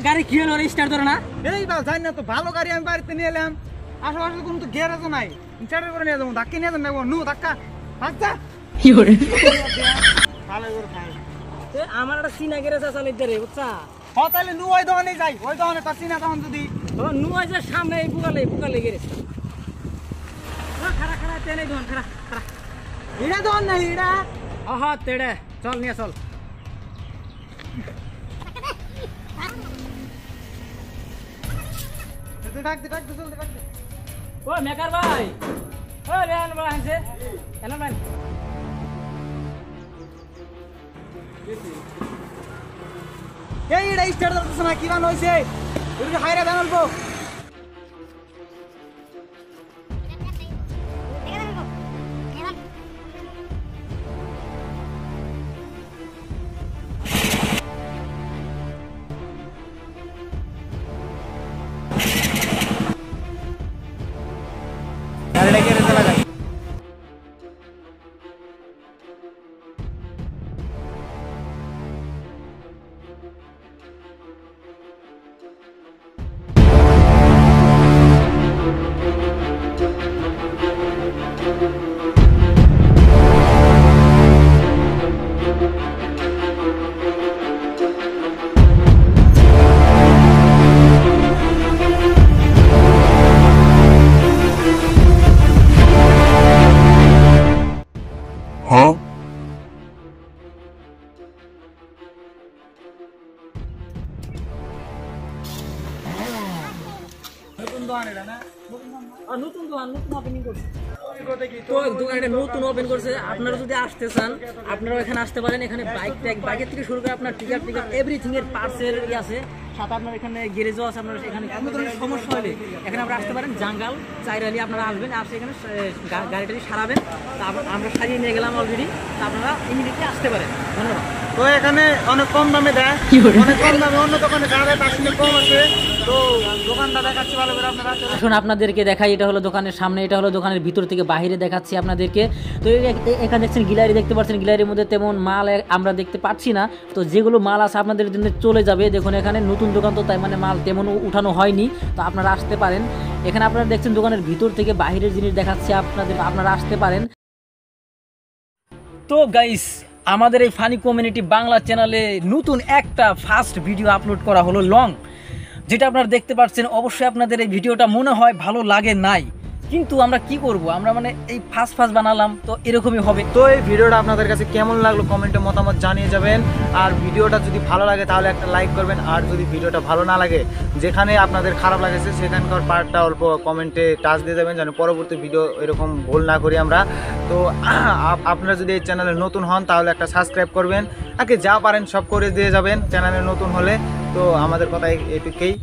গাড়ি কি হলো স্টার্ট ধরে না? এই বা জানি না তো, ভালো গাড়ি আমি বাড়িতে নিয়ে এলাম, আশেপাশে কোনো তো গ্যারেজও নাই, স্টার্ট করে নিয়ে যাবো, ধাক্কা নিয়ে যাবো, নু ধাক্কা ধাক্কা কি করে? ভালো করে খাই। আমার একটা সিনা গ্যারেজ আছে রে, বুঝছা? হ্যাঁ তাহলে নু ওই দোকানে যাই, ওই দোকানে তার চিনা তখন যদি নুয়াই যে সামনে এই বুকালে গ্যারেজ। খারা খারা তেনে দোকান খারা খারা। এটা দোকান নাই এটা। আহা তেড়ে চল নিয়ে চল। ডাকতে চলতে ডাকতে। ও মেকার ভাই, ও রেহান ভাই আছে, এলাম ভাই। এই এটা স্টার্ট করতেছ না, কি বান হইছে? এদিকে হাইরা বানালবো। গাড়িটা গ্যারেজে লাগাই। নতুন ওপেনিং করছে। তো দোকানটা নতুন ওপেন করছে। আপনারা যদি আসতে চান আপনারা এখানে আসতে পারেন। এখানে বাইকের থেকে শুরু করে আপনার টিকার এভরিথিং এর পার্টসের আছে, সাথে আপনার এখানে গ্যারেজও আছে। আপনার এখানে কোনো ধরনের সমস্যা হলে এখানে আপনারা আসতে পারেন। জাঙ্গাল চাইরালি আপনারা আসবেন, আসে এখানে গাড়িটারি সারাবেন। তারপর আমরা সারিয়ে নিয়ে গেলাম অলরেডি, তা আপনারা ইমিডিয়েটলি আসতে পারেন। ধন্যবাদ। তো এখানে অনেক কম দামে দেয়, অনেক কম দামে, অন্য দোকানে দাঁড়ায় তার সঙ্গে কম আছে। তো দোকানটা দেখাচ্ছি ভালো করে, আপনারা আসুন আপনাদেরকে দেখাই। এটা হলো দোকানের সামনে, এটা হলো দোকানের ভিতর থেকে বাইরে দেখাচ্ছি আপনাদেরকে। তো এখানে দেখছেন গ্যালারি দেখতে পাচ্ছেন, গ্যালারির মধ্যে তেমন মাল আমরা দেখতে পাচ্ছি না। তো যেগুলো মাল আছে আপনাদের জন্য চলে যাবে। দেখুন এখানে নতুন দোকান তো তাই মানে মাল তেমন উঠানো হয়নি, তো আপনারা আসতে পারেন। এখানে আপনারা দেখছেন দোকানের ভিতর থেকে বাইরের জিনিস দেখাচ্ছি আপনাদের, আপনারা আসতে পারেন। তো গাইস, আমাদের এই ফানি কমিউনিটি বাংলা চ্যানেলে নতুন একটা ফার্স্ট ভিডিও আপলোড করা হলো, লং, যেটা আপনারা দেখতে পাচ্ছেন। অবশ্যই আপনাদের এই ভিডিওটা মনে হয় ভালো লাগে নাই, কিন্তু আমরা কি করব, আমরা মানে এই ফার্স্ট বানালাম, তো এরকমই হবে। তো এই ভিডিওটা আপনাদের কাছে কেমন লাগলো কমেন্টে মতামত জানিয়ে যাবেন। আর ভিডিওটা যদি ভালো লাগে তাহলে একটা লাইক করবেন। আর যদি ভিডিওটা ভালো না লাগে, যেখানে আপনাদের খারাপ লাগেছে সেখানকার পার্টটা অল্প কমেন্টে টাচ দিয়ে যাবেন, যেন পরবর্তী ভিডিও এরকম ভুল না করি আমরা। তো আপনারা যদি এই চ্যানেলে নতুন হন তাহলে একটা সাবস্ক্রাইব করবেন, আগে যা পারেন সব করে দিয়ে যাবেন চ্যানেলে নতুন হলে। তো আমাদের কথা এটুকুই।